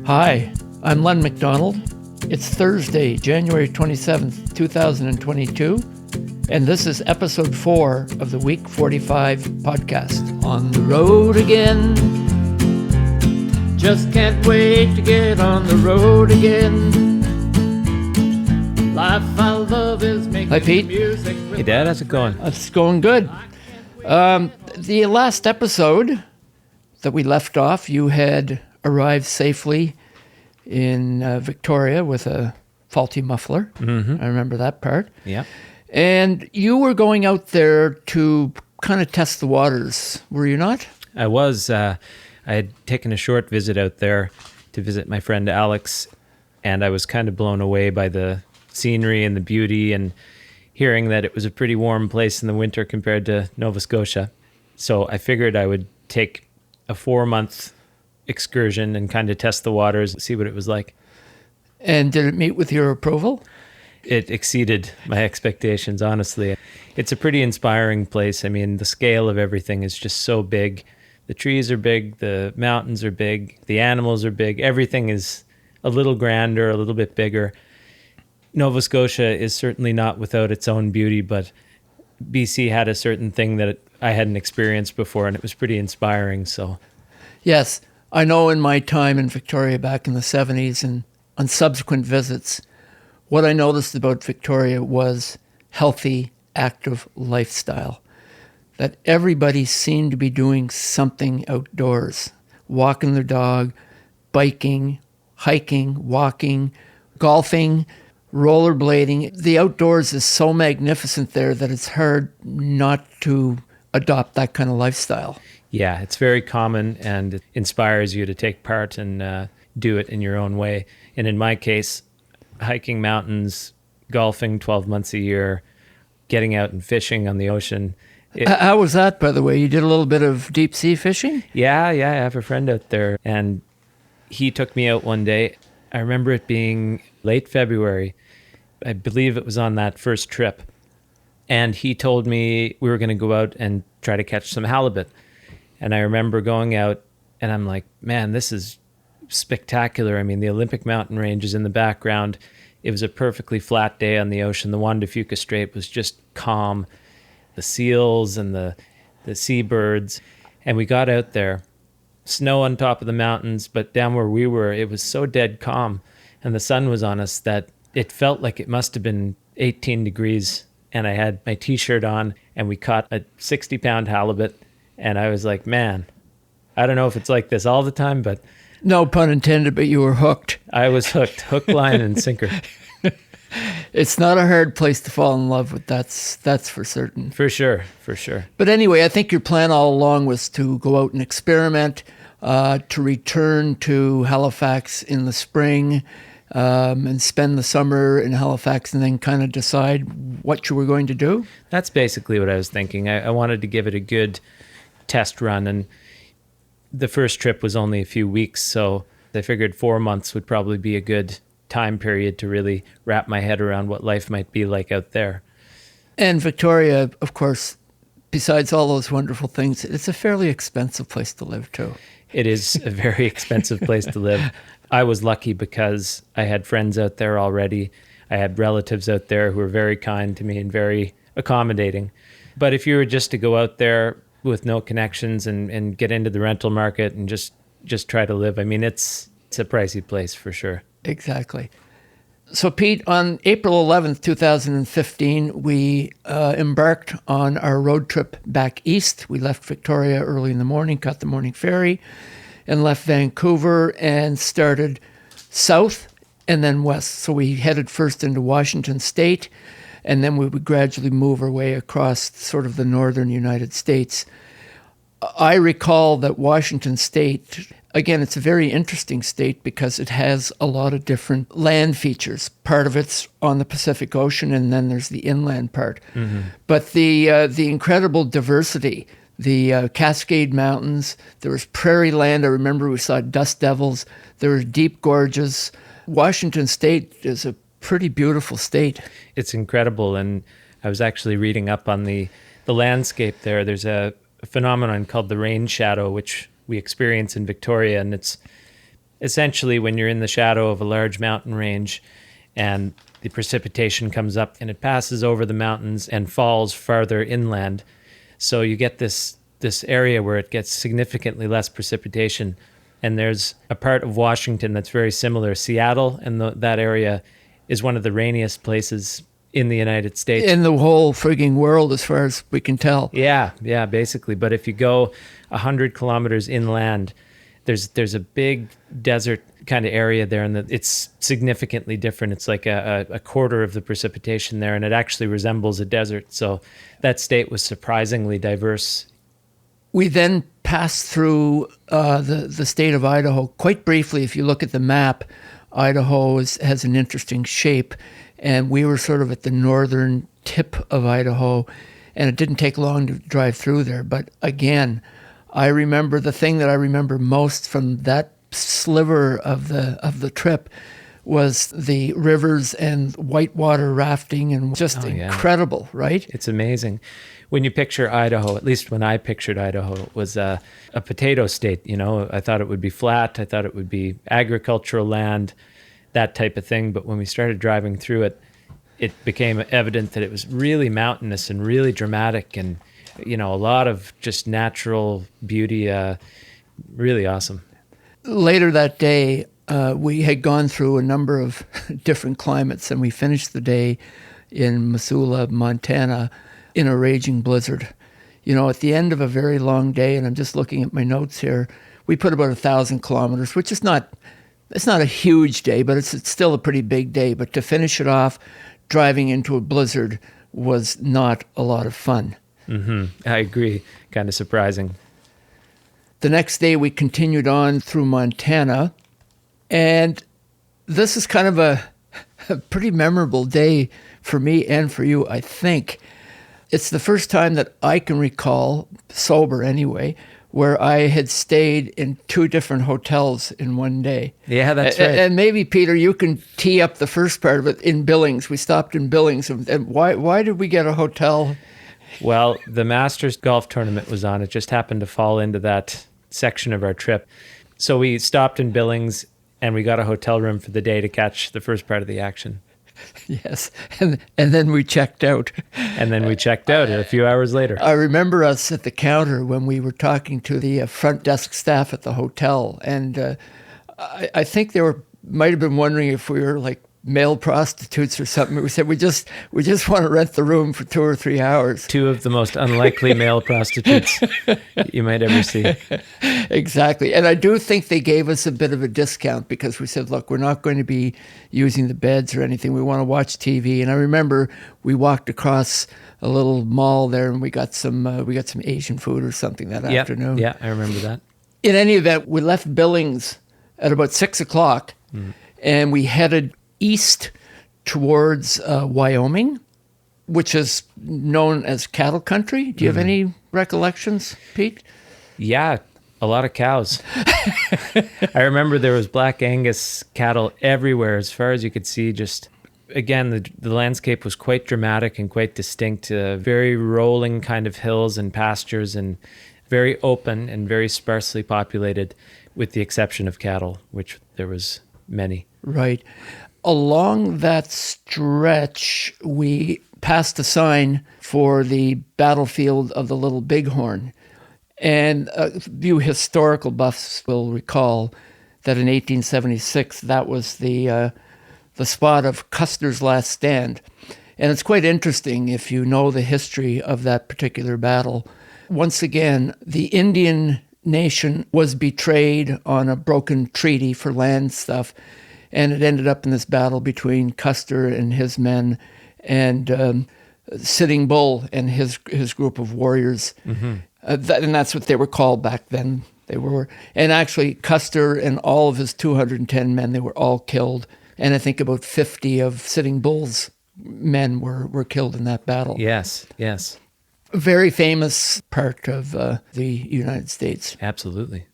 Hi, I'm Len McDonald. It's Thursday, January 27th, 2022, and this is episode 4 of the Week 45 podcast. On the road again. Just can't wait to get on the road again. Life I love is making Hi, Pete. music. Hey, Dad, how's it going? It's going good. The last episode that we left off, you had arrived safely in Victoria with a faulty muffler. Mm-hmm. I remember that part. Yeah. And you were going out there to kind of test the waters, were you not? I was. I had taken a short visit out there to visit my friend Alex, and I was kind of blown away by the scenery and the beauty and hearing that it was a pretty warm place in the winter compared to Nova Scotia. So I figured I would take a 4-month excursion and kind of test the waters, see what it was like. And did it meet with your approval? It exceeded my expectations, honestly. It's a pretty inspiring place. I mean, the scale of everything is just so big. The trees are big, the mountains are big, the animals are big. Everything is a little grander, a little bit bigger. Nova Scotia is certainly not without its own beauty, but BC had a certain thing that I hadn't experienced before, and it was pretty inspiring. So, yes, I know in my time in Victoria back in the 70s and on subsequent visits, what I noticed about Victoria was healthy, active lifestyle. That everybody seemed to be doing something outdoors, walking their dog, biking, hiking, walking, golfing, rollerblading. The outdoors is so magnificent there that it's hard not to adopt that kind of lifestyle. yeah, it's very common, and it inspires you to take part and do it in your own way. And in my case, hiking mountains, golfing 12 months a year, getting out and fishing on the ocean. How was that, by the way? You did a little bit of deep sea fishing? Yeah, I have a friend out there, and he took me out one day. I remember it being late February. I believe it was on that first trip. And he told me we were going to go out and try to catch some halibut. And I remember going out, and I'm like, man, this is spectacular. I mean, the Olympic mountain range is in the background. It was a perfectly flat day on the ocean. The Juan de Fuca Strait was just calm. The seals and the seabirds. And we got out there, snow on top of the mountains, but down where we were, it was so dead calm. And the sun was on us that it felt like it must have been 18 degrees. And I had my t-shirt on, and we caught a 60-pound halibut. And I was like, man, I don't know if it's like this all the time, but... No pun intended, but you were hooked. I was hooked, hook, line, and sinker. It's not a hard place to fall in love with, that's for certain. For sure. But anyway, I think your plan all along was to go out and experiment, to return to Halifax in the spring, and spend the summer in Halifax, and then kind of decide what you were going to do? That's basically what I was thinking. I wanted to give it a good test run, and the first trip was only a few weeks, so I figured 4 months would probably be a good time period to really wrap my head around what life might be like out there. And Victoria, of course, besides all those wonderful things, it's a fairly expensive place to live too. It is a very expensive place to live. I was lucky because I had friends out there already. I had relatives out there who were very kind to me and very accommodating. But if you were just to go out there with no connections and get into the rental market and just try to live, I mean, it's a pricey place for sure. Exactly. So, Pete, on April 11th, 2015, we embarked on our road trip back east. We left Victoria early in the morning, caught the morning ferry, and left Vancouver and started south and then west. So we headed first into Washington State, and then we would gradually move our way across sort of the northern United States. I recall that Washington State, again, it's a very interesting state because it has a lot of different land features. Part of it's on the Pacific Ocean, and then there's the inland part. Mm-hmm. But the incredible diversity, the Cascade Mountains, there was prairie land. I remember we saw dust devils. There were deep gorges. Washington State is a pretty beautiful state. It's incredible, and I was actually reading up on the landscape there. There's a phenomenon called the rain shadow, which we experience in Victoria, and it's essentially when you're in the shadow of a large mountain range and the precipitation comes up and it passes over the mountains and falls farther inland. So you get this area where it gets significantly less precipitation. And there's a part of Washington that's very similar. Seattle and that area is one of the rainiest places in the United States. In the whole frigging world, as far as we can tell. Yeah, basically. But if you go 100 kilometers inland, there's a big desert kind of area there, and it's significantly different. It's like a quarter of the precipitation there, and it actually resembles a desert. So that state was surprisingly diverse. We then passed through the state of Idaho. Quite briefly, if you look at the map, Idaho has an interesting shape, and we were sort of at the northern tip of Idaho, and it didn't take long to drive through there. But again, I remember the thing that I remember most from that sliver of the trip was the rivers and whitewater rafting, and just incredible, right? It's amazing. When you picture Idaho, at least when I pictured Idaho, it was a potato state. You know, I thought it would be flat. I thought it would be agricultural land, that type of thing. But when we started driving through it, it became evident that it was really mountainous and really dramatic, and a lot of just natural beauty, really awesome. Later that day, we had gone through a number of different climates, and we finished the day in Missoula, Montana, in a raging blizzard. At the end of a very long day, and I'm just looking at my notes here, we put about 1,000 kilometers, which is it's not a huge day, but it's still a pretty big day. But to finish it off, driving into a blizzard was not a lot of fun. Mm-hmm. I agree. Kind of surprising. The next day, we continued on through Montana, and this is kind of a pretty memorable day for me and for you, I think. It's the first time that I can recall, sober anyway, where I had stayed in 2 different hotels in one day. Yeah, that's right. And maybe, Peter, you can tee up the first part of it. In Billings, we stopped in Billings. And why did we get a hotel? Well, the Masters golf tournament was on. It just happened to fall into that section of our trip. So we stopped in Billings, and we got a hotel room for the day to catch the first part of the action. Yes, and then we checked out. And then we checked out a few hours later. I remember us at the counter when we were talking to the front desk staff at the hotel, and I think they might have been wondering if we were like male prostitutes or something. We said we just want to rent the room for 2 or 3 hours. 2 of the most unlikely male prostitutes you might ever see. Exactly. And I do think they gave us a bit of a discount because we said, look, we're not going to be using the beds or anything. We want to watch TV. And I remember we walked across a little mall there, and we got some Asian food or something that afternoon. Yeah, I remember that. In any event, we left Billings at about 6:00, and we headed east towards Wyoming, which is known as cattle country. Do you have any recollections, Pete? Yeah, a lot of cows. I remember there was Black Angus cattle everywhere as far as you could see. Just, again, the landscape was quite dramatic and quite distinct. Very rolling kind of hills and pastures, and very open and very sparsely populated, with the exception of cattle, which there was many. Right. Along that stretch, we passed a sign for the battlefield of the Little Bighorn. And a few historical buffs will recall that in 1876, that was the spot of Custer's last stand. And it's quite interesting if you know the history of that particular battle. Once again, the Indian nation was betrayed on a broken treaty for land stuff. And it ended up in this battle between Custer and his men and Sitting Bull and his group of warriors. Mm-hmm. And that's what they were called back then. And actually, Custer and all of his 210 men, they were all killed. And I think about 50 of Sitting Bull's men were killed in that battle. Yes. A very famous part of the United States. Absolutely.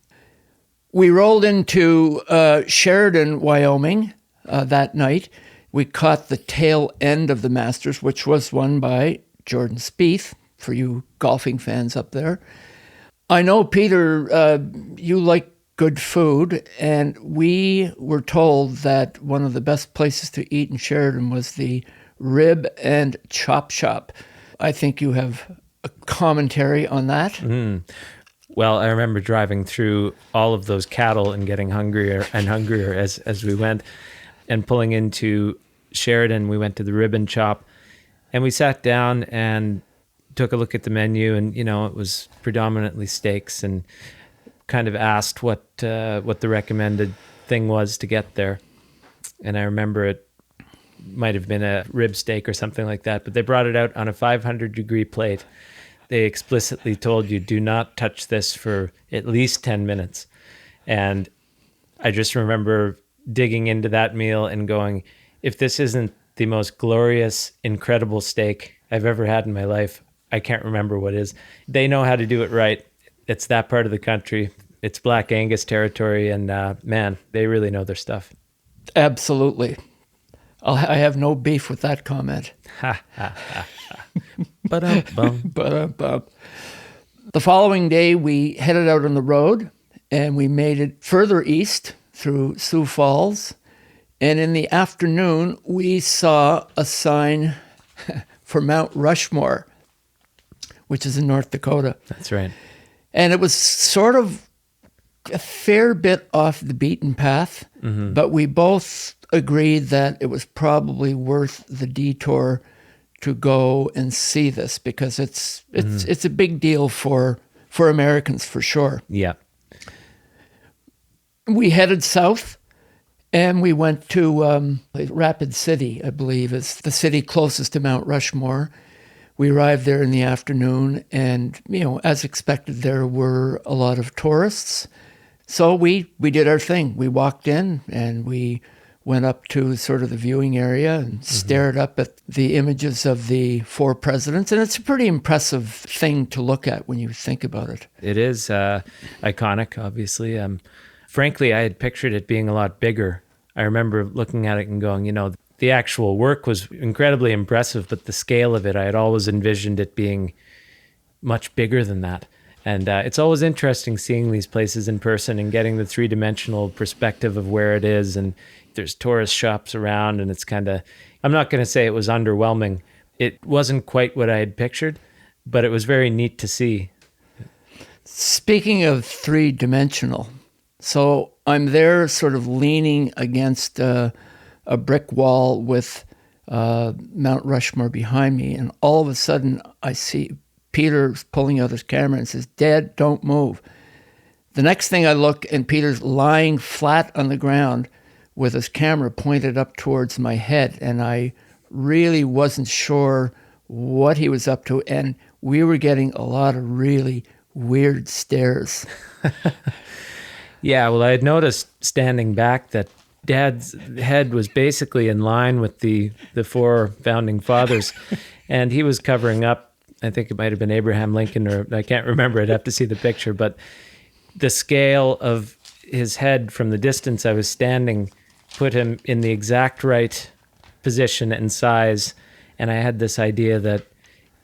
We rolled into Sheridan, Wyoming that night. We caught the tail end of the Masters, which was won by Jordan Spieth, for you golfing fans up there. I know, Peter, you like good food. And we were told that one of the best places to eat in Sheridan was the Rib and Chop Shop. I think you have a commentary on that. Well, I remember driving through all of those cattle and getting hungrier and hungrier as we went, and pulling into Sheridan. We went to the Rib and Chop, and we sat down and took a look at the menu, and it was predominantly steaks, and kind of asked what the recommended thing was to get there. And I remember it might have been a rib steak or something like that, but they brought it out on a 500-degree plate. They explicitly told you, do not touch this for at least 10 minutes. And I just remember digging into that meal and going, if this isn't the most glorious, incredible steak I've ever had in my life, I can't remember what is. They know how to do it right. It's that part of the country. It's Black Angus territory, and man, they really know their stuff. Absolutely. I have no beef with that comment. Ba-dum-bum. The following day, we headed out on the road, and we made it further east through Sioux Falls. And in the afternoon, we saw a sign for Mount Rushmore, which is in North Dakota. That's right. And it was sort of a fair bit off the beaten path, but we both agreed that it was probably worth the detour to go and see this, because it's a big deal for Americans for sure. Yeah. We headed south, and we went to Rapid City, I believe, is the city closest to Mount Rushmore. We arrived there in the afternoon, and as expected, there were a lot of tourists. So we did our thing. We walked in, and we went up to sort of the viewing area and stared up at the images of the 4 presidents. And it's a pretty impressive thing to look at when you think about it. It is iconic, obviously. Frankly, I had pictured it being a lot bigger. I remember looking at it and going, the actual work was incredibly impressive, but the scale of it, I had always envisioned it being much bigger than that. And it's always interesting seeing these places in person and getting the 3-dimensional perspective of where it is. And there's tourist shops around, and it's kind of, I'm not going to say it was underwhelming. It wasn't quite what I had pictured, but it was very neat to see. Speaking of 3-dimensional, so I'm there sort of leaning against a brick wall with Mount Rushmore behind me, and all of a sudden I see Peter's pulling out his camera and says, "Dad, don't move." The next thing I look, and Peter's lying flat on the ground with his camera pointed up towards my head, and I really wasn't sure what he was up to, and we were getting a lot of really weird stares. Yeah, well, I had noticed standing back that Dad's head was basically in line with the 4 founding fathers, and he was covering up, I think it might have been Abraham Lincoln, or I can't remember, I'd have to see the picture, but the scale of his head from the distance I was standing put him in the exact right position and size, and I had this idea that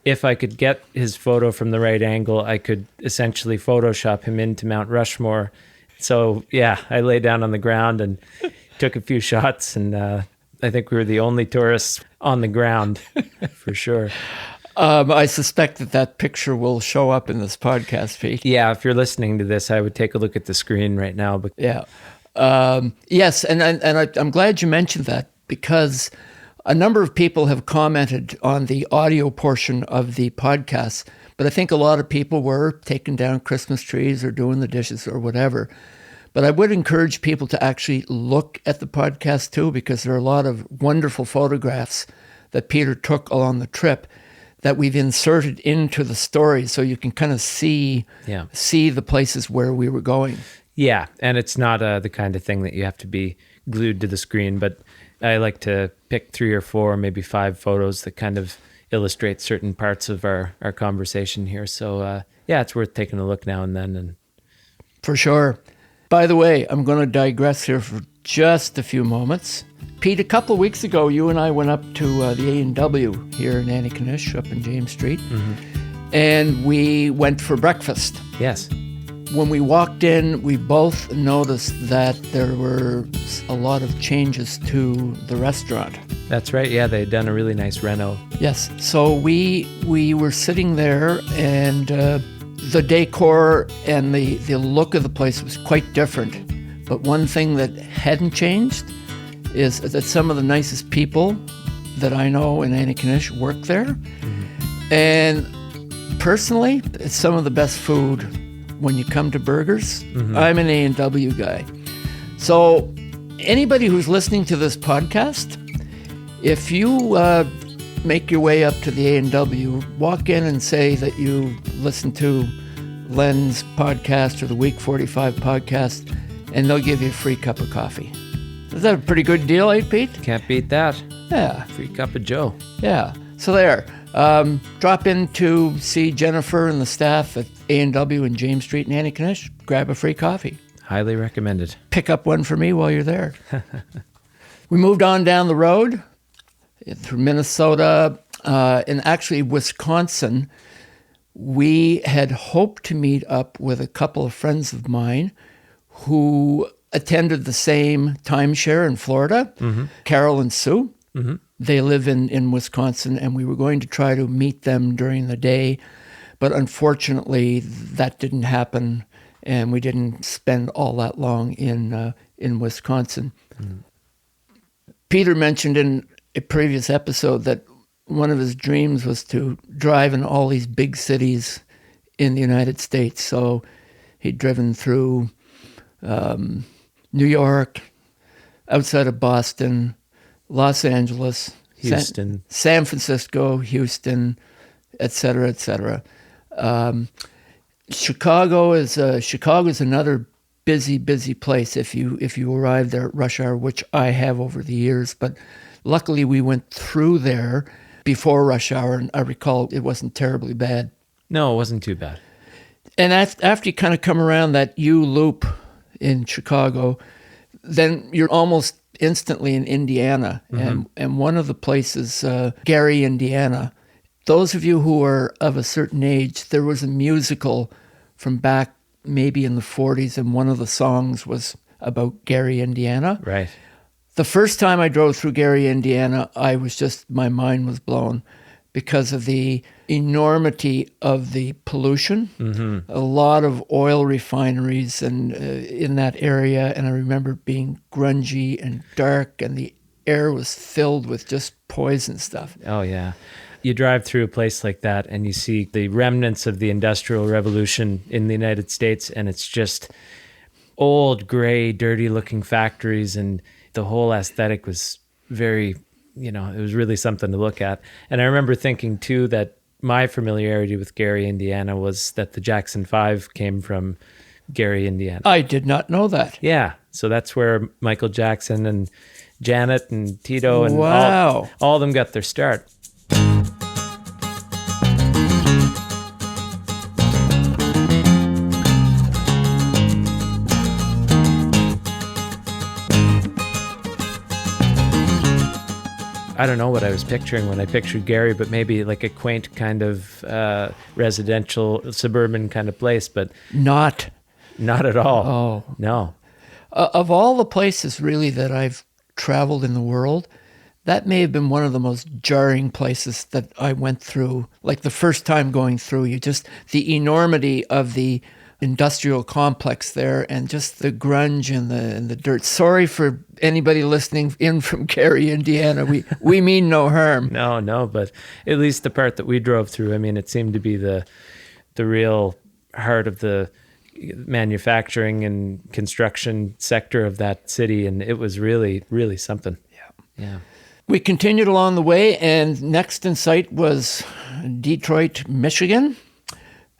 if I could get his photo from the right angle, I could essentially Photoshop him into Mount Rushmore. So yeah, I lay down on the ground and took a few shots, and I think we were the only tourists on the ground for sure. I suspect that picture will show up in this podcast, Pete. Yeah, if you're listening to this, I would take a look at the screen right now. But yeah. Yes, and I'm glad you mentioned that, because a number of people have commented on the audio portion of the podcast, but I think a lot of people were taking down Christmas trees or doing the dishes or whatever. But I would encourage people to actually look at the podcast too, because there are a lot of wonderful photographs that Peter took along the trip that we've inserted into the story, so you can kind of see the places where we were going. Yeah, and it's not the kind of thing that you have to be glued to the screen, but I like to pick 3 or 4, maybe 5 photos that kind of illustrate certain parts of our conversation here. So yeah, it's worth taking a look now and then. And for sure. By the way, I'm going to digress here for just a few moments. Pete, a couple of weeks ago, you and I went up to the A&W here in Antigonish, up in James Street, and we went for breakfast. Yes. when we walked in, we both noticed that there were a lot of changes to the restaurant. That's right. Yeah, they'd done a really nice reno. Yes. So we were sitting there, and the decor and the look of the place was quite different. But one thing that hadn't changed is that some of the nicest people that I know in Antigonish work there. Mm-hmm. And personally, it's some of the best food when you come to burgers. Mm-hmm. I'm an A&W guy. So anybody who's listening to this podcast, if you make your way up to the A&W, walk in and say that you listen to Len's podcast or the Week 45 podcast, and they'll give you a free cup of coffee. Is that a pretty good deal, eh, Pete? Can't beat that. Yeah. Free cup of Joe. Yeah. So there. Drop in to see Jennifer and the staff at A&W in James Street in Antigonish. Grab a free coffee. Highly recommended. Pick up one for me while you're there. We moved on down the road through Minnesota and actually Wisconsin. We had hoped to meet up with a couple of friends of mine who attended the same timeshare in Florida, mm-hmm. Carol and Sue. Mm-hmm. They live in Wisconsin, and we were going to try to meet them during the day, but unfortunately that didn't happen, and we didn't spend all that long in Wisconsin. Mm-hmm. Peter mentioned in a previous episode that one of his dreams was to drive in all these big cities in the United States. So he'd driven through New York, outside of Boston, Los Angeles, Houston, San Francisco, Houston, et cetera, et cetera. Chicago is another busy place if you arrive there at rush hour, which I have over the years. But luckily we went through there before rush hour, and I recall it wasn't terribly bad. No, it wasn't too bad. And after you kind of come around that U loop in Chicago, then you're almost instantly in Indiana. Mm-hmm. And one of the places, Gary, Indiana, those of you who are of a certain age, there was a musical from back maybe in the 40s, and one of the songs was about Gary, Indiana. Right. The first time I drove through Gary, Indiana, my mind was blown because of the enormity of the pollution. Mm-hmm. A lot of oil refineries and in that area, and I remember being grungy and dark, and the air was filled with just poison stuff. Oh, yeah. You drive through a place like that and you see the remnants of the Industrial Revolution in the United States, and it's just old, gray, dirty-looking factories, and the whole aesthetic was very, it was really something to look at. And I remember thinking, too, that my familiarity with Gary, Indiana was that the Jackson 5 came from Gary, Indiana. I did not know that. Yeah. So that's where Michael Jackson and Janet and Tito and wow. all of them got their start. I don't know what I was picturing when I pictured Gary, but maybe like a quaint kind of residential, suburban kind of place, but not at all. Oh, no. Of all the places really that I've traveled in the world, that may have been one of the most jarring places that I went through. Like the first time going through, the enormity of the industrial complex there, and just the grunge and the dirt. Sorry for anybody listening in from Gary, Indiana. We mean no harm. No, but at least the part that we drove through, I mean, it seemed to be the real heart of the manufacturing and construction sector of that city, and it was really, really something. Yeah. We continued along the way, and next in sight was Detroit, Michigan.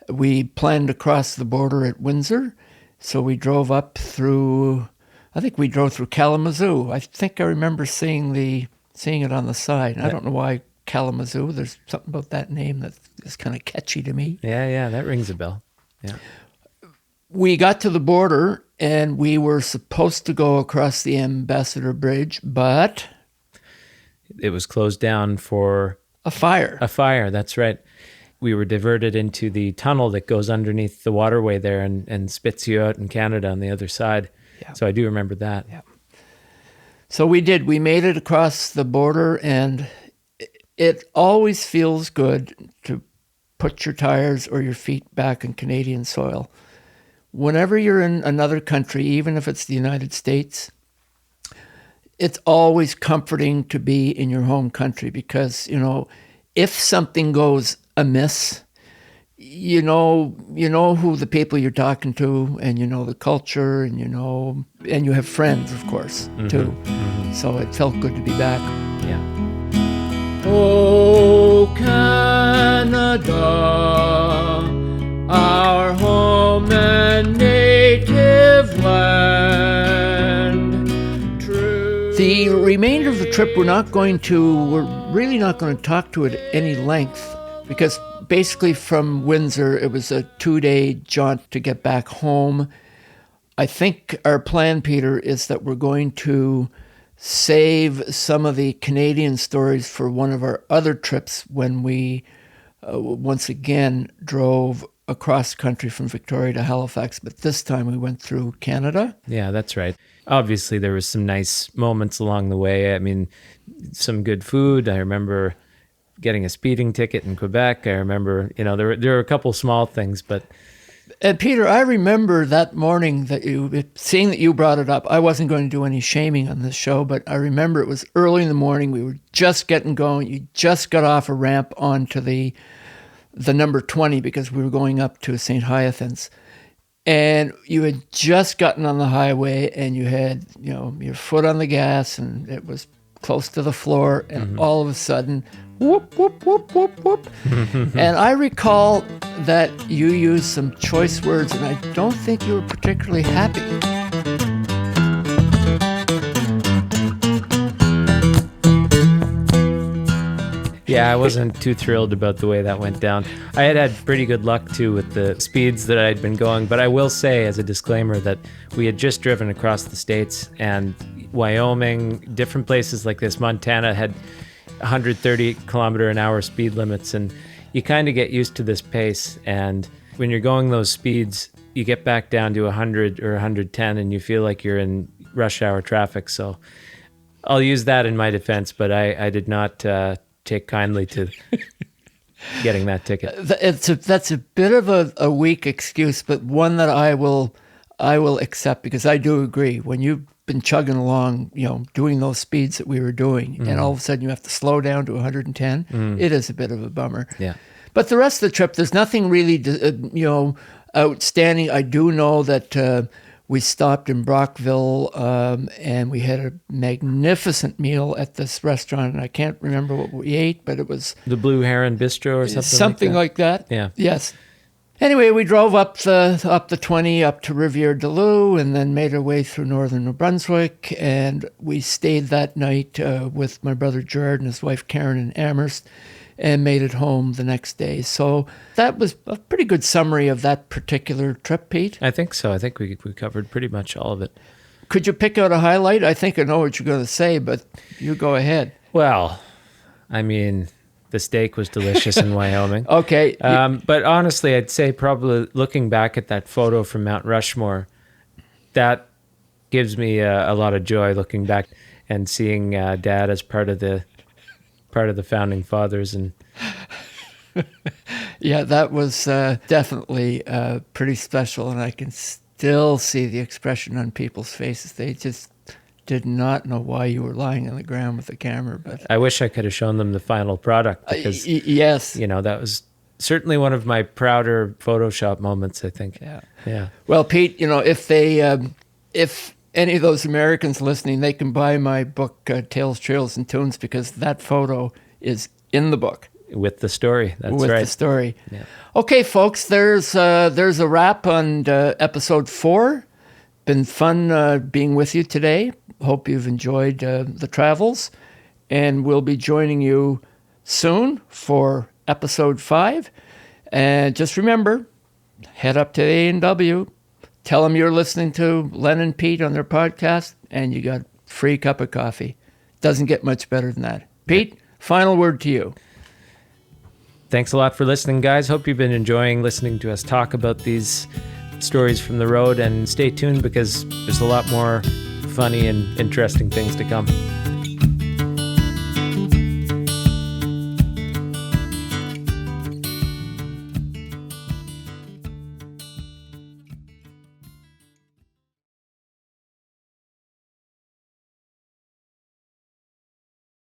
We planned to cross the border at Windsor, so we drove up through, I think we drove through Kalamazoo. I think I remember seeing it on the side. I don't know why Kalamazoo. There's something about that name that is kind of catchy to me. Yeah, that rings a bell. Yeah. We got to the border, and we were supposed to go across the Ambassador Bridge, but it was closed down for a fire. A fire, that's right. we were diverted into the tunnel that goes underneath the waterway there and spits you out in Canada on the other side. Yeah. So I do remember that. Yeah. So we did. We made it across the border, and it always feels good to put your tires or your feet back in Canadian soil. Whenever you're in another country, even if it's the United States, it's always comforting to be in your home country because, if something goes amiss, you know who the people you're talking to, and you know the culture, and and you have friends, of course, too. Mm-hmm. So it felt good to be back. Yeah. Oh, Canada, our home and native land. True. The remainder of the trip, we're really not going to talk to it at any length, because basically from Windsor, it was a 2-day jaunt to get back home. I think our plan, Peter, is that we're going to save some of the Canadian stories for one of our other trips when we once again drove across country from Victoria to Halifax, but this time we went through Canada. Yeah, that's right. Obviously, there was some nice moments along the way. I mean, some good food. I remember getting a speeding ticket in Quebec. I remember, there were a couple small things, but... And Peter, I remember that morning seeing that you brought it up. I wasn't going to do any shaming on this show, but I remember it was early in the morning. We were just getting going. You just got off a ramp onto the number 20 because we were going up to St. Hyacinth's. And you had just gotten on the highway and you had, your foot on the gas and it was close to the floor. And all of a sudden, whoop, whoop, whoop, whoop, whoop. And I recall that you used some choice words, and I don't think you were particularly happy. Yeah, I wasn't too thrilled about the way that went down. I had pretty good luck, too, with the speeds that I'd been going. But I will say, as a disclaimer, that we had just driven across the states, and Wyoming, different places like this, Montana had 130 kilometer an hour speed limits, and you kind of get used to this pace. And when you're going those speeds, you get back down to 100 or 110 and you feel like you're in rush hour traffic. So I'll use that in my defense, but I did not take kindly to getting that ticket. That's a bit of a weak excuse, but one that I will accept, because I do agree. When you've been chugging along, doing those speeds that we were doing, and all of a sudden you have to slow down to 110, it is a bit of a bummer. Yeah. But the rest of the trip, there's nothing really, outstanding. I do know that we stopped in Brockville and we had a magnificent meal at this restaurant, and I can't remember what we ate, but it was the Blue Heron Bistro or something. Something like that. Yeah. Yes. Anyway, we drove up the 20 up to Rivière-du-Loup and then made our way through northern New Brunswick, and we stayed that night with my brother Gerard and his wife Karen in Amherst and made it home the next day. So that was a pretty good summary of that particular trip, Pete. I think so. I think we covered pretty much all of it. Could you pick out a highlight? I think I know what you're going to say, but you go ahead. Well, I mean, the steak was delicious in Wyoming. Okay. But honestly, I'd say probably looking back at that photo from Mount Rushmore, that gives me a lot of joy looking back and seeing Dad as part of the founding fathers. And yeah, that was definitely pretty special, and I can still see the expression on people's faces. They just did not know why you were lying on the ground with the camera. But I wish I could have shown them the final product, because yes, that was certainly one of my prouder Photoshop moments, I think. Yeah. Well, Pete, if any of those Americans listening, they can buy my book, Tales, Trails, and Tunes, because that photo is in the book. With the story, that's right. With the story. Yeah. Okay, folks, there's a wrap on episode 4. Been fun being with you today. Hope you've enjoyed the travels. And we'll be joining you soon for episode 5. And just remember, head up to A&W. Tell them you're listening to Len and Pete on their podcast, and you got a free cup of coffee. Doesn't get much better than that. Pete, final word to you. Thanks a lot for listening, guys. Hope you've been enjoying listening to us talk about these stories from the road, and stay tuned because there's a lot more funny and interesting things to come.